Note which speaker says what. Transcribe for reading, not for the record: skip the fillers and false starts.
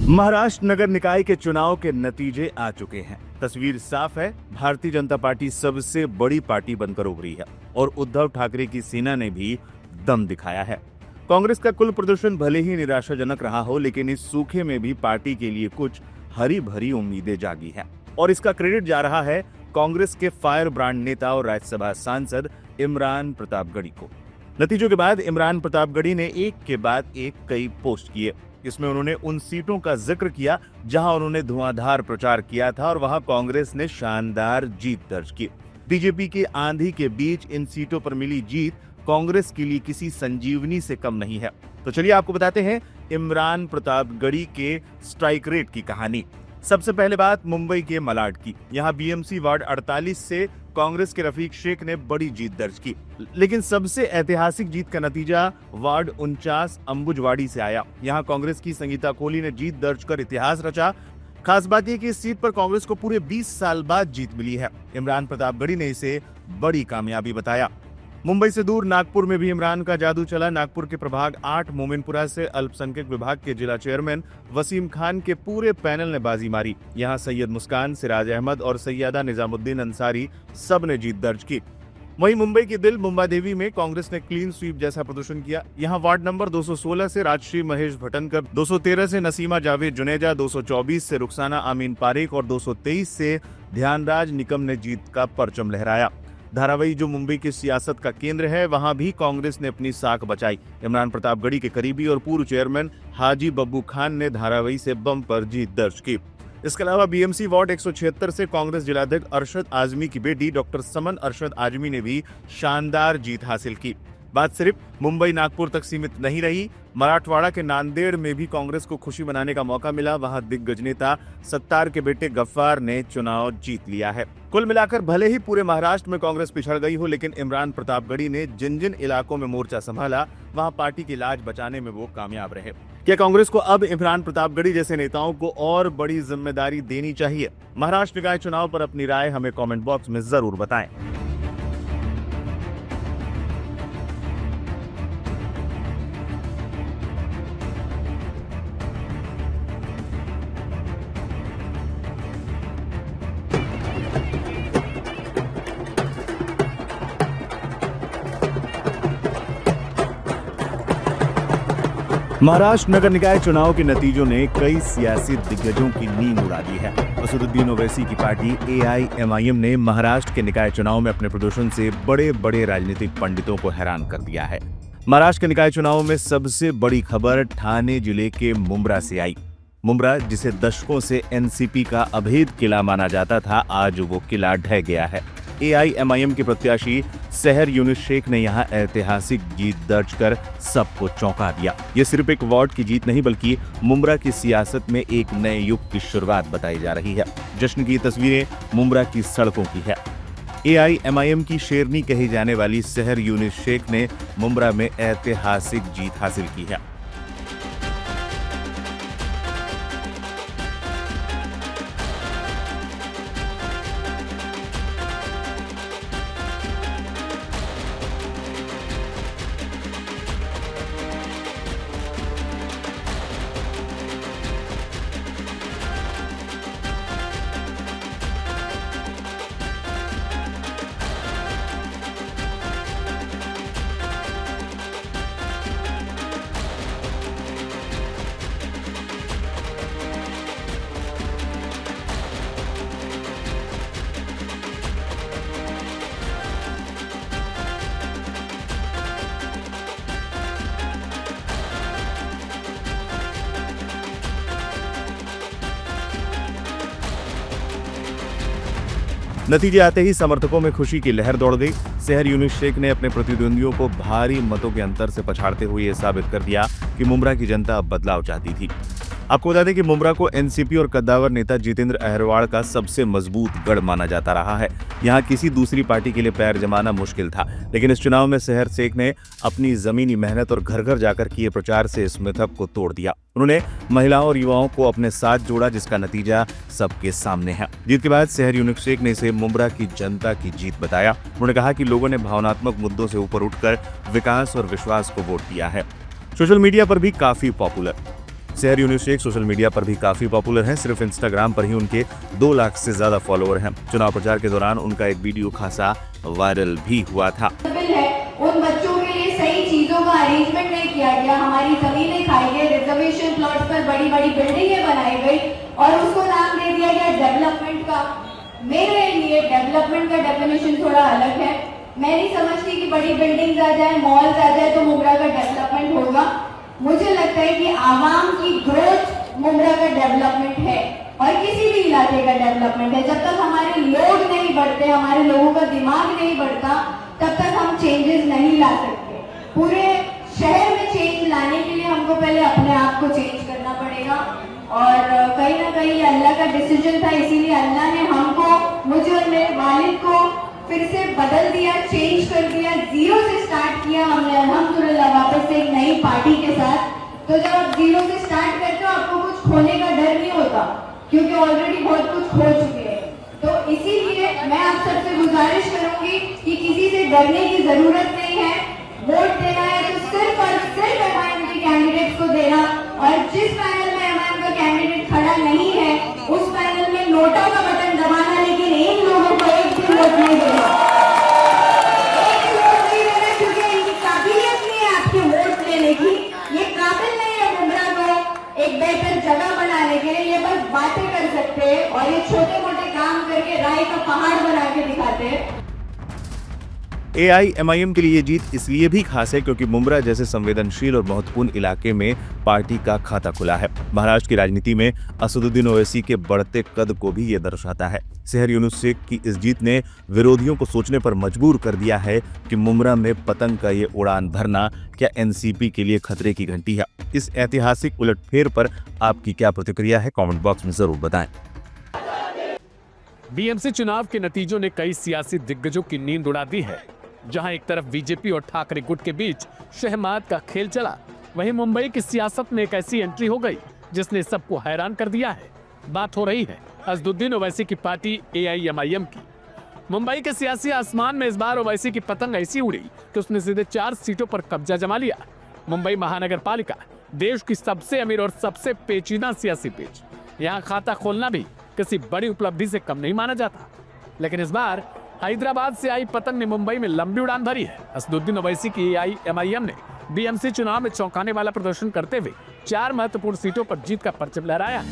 Speaker 1: महाराष्ट्र नगर निकाय के चुनाव के नतीजे आ चुके हैं। तस्वीर साफ है, भारतीय जनता पार्टी सबसे बड़ी पार्टी बनकर उभरी है और उद्धव ठाकरे की सेना ने भी दम दिखाया है। कांग्रेस का कुल प्रदर्शन भले ही निराशाजनक रहा हो, लेकिन इस सूखे में भी पार्टी के लिए कुछ हरी भरी उम्मीदें जागी हैं और इसका क्रेडिट जा रहा है कांग्रेस के फायर ब्रांड नेता और राज्यसभा सांसद इमरान प्रतापगढ़ी को। नतीजों के बाद इमरान प्रतापगढ़ी ने एक के बाद एक कई पोस्ट किए। इसमें उन्होंने उन सीटों का जिक्र किया जहां उन्होंने धुआंधार प्रचार किया था और वहां कांग्रेस ने शानदार जीत दर्ज की। बीजेपी की आंधी के बीच इन सीटों पर मिली जीत कांग्रेस के लिए किसी संजीवनी से कम नहीं है। तो चलिए आपको बताते हैं इमरान प्रतापगढ़ी के स्ट्राइक रेट की कहानी। सबसे पहले बात मुंबई के मलाड की। यहाँ बीएमसी वार्ड 48 से कांग्रेस के रफीक शेख ने बड़ी जीत दर्ज की, लेकिन सबसे ऐतिहासिक जीत का नतीजा वार्ड 49 अंबुजवाड़ी से आया। यहाँ कांग्रेस की संगीता कोहली ने जीत दर्ज कर इतिहास रचा। खास बात यह कि इस सीट पर कांग्रेस को पूरे 20 साल बाद जीत मिली है। इमरान प्रतापगढ़ी ने इसे बड़ी कामयाबी बताया। मुंबई से दूर नागपुर में भी इमरान का जादू चला। नागपुर के प्रभाग 8 मोमिनपुरा से अल्पसंख्यक विभाग के जिला चेयरमैन वसीम खान के पूरे पैनल ने बाजी मारी। यहां सैयद मुस्कान, सिराज अहमद और सैयदा निजामुद्दीन अंसारी सब ने जीत दर्ज की। वहीं मुंबई के दिल मुंबादेवी में कांग्रेस ने क्लीन स्वीप जैसा प्रदर्शन किया। यहां वार्ड नंबर 216 से राजश्री महेश भटनकर, 213 से नसीमा जावेद जुनेजा, 224 से रुखसाना आमीन पारेख और 223 से ध्यानराज निकम ने जीत का परचम लहराया। धारावी जो मुंबई की सियासत का केंद्र है, वहां भी कांग्रेस ने अपनी साख बचाई। इमरान प्रतापगढ़ी के करीबी और पूर्व चेयरमैन हाजी बब्बू खान ने धारावी से बम पर जीत दर्ज की। इसके अलावा बीएमसी वार्ड 176 से कांग्रेस जिलाध्यक्ष अरशद आजमी की बेटी डॉक्टर समन अरशद आजमी ने भी शानदार जीत हासिल की। बात सिर्फ मुंबई नागपुर तक सीमित नहीं रही। मराठवाड़ा के नांदेड़ में भी कांग्रेस को खुशी मनाने का मौका मिला। वहां दिग्गज नेता सत्तार के बेटे गफ्फार ने चुनाव जीत लिया है। कुल मिलाकर भले ही पूरे महाराष्ट्र में कांग्रेस पिछड़ गई हो, लेकिन इमरान प्रतापगढ़ी ने जिन जिन इलाकों में मोर्चा संभाला, वहां पार्टी की लाज बचाने में वो कामयाब रहे। क्या कांग्रेस को अब इमरान प्रतापगढ़ी जैसे नेताओं को और बड़ी जिम्मेदारी देनी चाहिए? महाराष्ट्र निकाय चुनाव पर अपनी राय हमें कमेंट बॉक्स में जरूर बताएं। महाराष्ट्र नगर निकाय चुनाव के नतीजों ने कई सियासी दिग्गजों की नींद उड़ा दी है। असदुद्दीन ओवैसी की पार्टी AIMIM ने महाराष्ट्र के निकाय चुनाव में अपने प्रदर्शन से बड़े बड़े राजनीतिक पंडितों को हैरान कर दिया है। महाराष्ट्र के निकाय चुनाव में सबसे बड़ी खबर ठाणे जिले के मुंब्रा से आई। मुंब्रा, जिसे दशकों से NCP का अभेद किला माना जाता था, आज वो किला ढह गया है। AIMIM के प्रत्याशी सहर यूनुस शेख ने यहां ऐतिहासिक जीत दर्ज कर सबको चौंका दिया। ये सिर्फ एक वार्ड की जीत नहीं, बल्कि मुंब्रा की सियासत में एक नए युग की शुरुआत बताई जा रही है। जश्न की तस्वीरें मुंब्रा की सड़कों की है। AIMIM की शेरनी कही जाने वाली सहर यूनुस शेख ने मुंब्रा में ऐतिहासिक जीत हासिल की है। नतीजे आते ही समर्थकों में खुशी की लहर दौड़ गई। सहर यूनुस शेख ने अपने प्रतिद्वंदियों को भारी मतों के अंतर से पछाड़ते हुए यह साबित कर दिया कि मुंब्रा की जनता अब बदलाव चाहती थी। आपको बता दें कि मुंब्रा को NCP और कद्दावर नेता जितेंद्र अहरवाड़ का सबसे मजबूत गढ़ माना जाता रहा है। यहाँ किसी दूसरी पार्टी के लिए पैर जमाना मुश्किल था, लेकिन इस चुनाव में सहर शेख ने अपनी जमीनी मेहनत और घर घर जाकर किए प्रचार से इस मिथक को तोड़ दिया। उन्होंने महिलाओं और युवाओं को अपने साथ जोड़ा, जिसका नतीजा सबके सामने है। जीत के बाद सहर यूनुस शेख ने इसे मुंब्रा की जनता की जीत बताया। उन्होंने कहा कि लोगों ने भावनात्मक मुद्दों से ऊपर उठकर विकास और विश्वास को वोट दिया है। सोशल मीडिया पर भी काफी popular. Sehar Yunus Sheikh social media पर भी काफी पॉपुलर हैं। सिर्फ इंस्टाग्राम पर ही उनके 2 लाख से ज्यादा फॉलोअर हैं। चुनाव प्रचार के दौरान उनका एक वीडियो खासा वायरल भी हुआ था।
Speaker 2: उन बच्चों के लिए सही चीजों का अरेंजमेंट नहीं किया गया, हमारी जमीनें खाई गई, रिजर्वेशन प्लॉट पर बड़ी बड़ी बिल्डिंगें बनाई गई और उसको नाम दे दिया गया डेवलपमेंट का। मेरे लिए डेवलपमेंट का डेफिनेशन थोड़ा अलग है। मैं नहीं समझती कि बड़ी बिल्डिंग्स आ जाए, मॉल्स आ जाए तो मुंब्रा का डेवलपमेंट होगा। मुझे लगता है कि आवाम की ग्रोथ मुंब्रा का डेवलपमेंट है और किसी भी इलाके का डेवलपमेंट है। जब तक हमारे लोग नहीं बढ़ते, हमारे लोगों का दिमाग नहीं बढ़ता, तब तक हम चेंजेस नहीं ला सकते। पूरे शहर में चेंज लाने के लिए हमको पहले अपने आप को चेंज करना पड़ेगा और कहीं ना कहीं अल्लाह का डिसीजन था, इसीलिए अल्लाह ने हमको, मुझे और मेरे वालिद को फिर से बदल दिया, चेंज कर दिया, जीरो से स्टार्ट किया हमने अल्हम्दुलिल्लाह वापस से एक नई पार्टी के साथ। तो जब आप जीरो से स्टार्ट करते हो आपको कुछ खोने का डर नहीं होता, क्योंकि ऑलरेडी बहुत कुछ खो चुके हैं। तो इसीलिए मैं आप सबसे गुजारिश करूंगी कि किसी से डरने की जरूरत नहीं है। वोट देना है तो सिर्फ और सिर्फ एमआईएम के कैंडिडेट को देना, और जिस पैनल में एमआईएम का कैंडिडेट खड़ा नहीं है उस पैनल में नोटा का बटन दबाना, लेकिन इन लोगों को एक भी वोट नहीं देना। एक भी वोट नहीं देना क्योंकि इनकी काबिलियत नहीं है आपके वोट लेने की। ये काबिल नहीं है मुंब्रा को एक बेहतर जगह बनाने के लिए। ये बस बातें कर सकते हैं और ये छोटे मोटे काम करके राय का पहाड़ बना के दिखाते हैं।
Speaker 1: AIMIM के लिए ये जीत इसलिए भी खास है क्योंकि मुंब्रा जैसे संवेदनशील और महत्वपूर्ण इलाके में पार्टी का खाता खुला है। महाराष्ट्र की राजनीति में असदुद्दीन ओवैसी के बढ़ते कद को भी ये दर्शाता है। सेहर यूनुस शेख की इस जीत ने विरोधियों को सोचने पर मजबूर कर दिया है कि मुंब्रा में पतंग का ये उड़ान भरना क्या NCP के लिए खतरे की घंटी है। इस ऐतिहासिक उलटफेर पर आपकी क्या प्रतिक्रिया है, कॉमेंट बॉक्स में जरूर बताएं।
Speaker 3: BMC चुनाव के नतीजों ने कई सियासी दिग्गजों की नींद उड़ा दी है। जहां एक तरफ बीजेपी और ठाकरे गुट के बीच शहमाद का खेल चला, वहीं मुंबई की सियासत में एक ऐसी एंट्री हो गई जिसने सबको हैरान कर दिया है। बात हो रही है असदुद्दीन ओवैसी की पार्टी AIMIM की। मुंबई के सियासी आसमान में इस बार ओवैसी की पतंग ऐसी उड़ी कि उसने सीधे 4 सीटों पर कब्जा जमा लिया। मुंबई महानगर पालिका देश की सबसे अमीर और सबसे पेचीदा सियासी पेच। यहाँ खाता खोलना भी किसी बड़ी उपलब्धि से कम नहीं माना जाता। लेकिन इस बार हैदराबाद से आई पतंग ने मुंबई में लंबी उड़ान भरी है। असदुद्दीन ओवैसी की AIMIM ने BMC चुनाव में चौंकाने वाला प्रदर्शन करते हुए 4 महत्वपूर्ण सीटों पर जीत का परचम लहराया।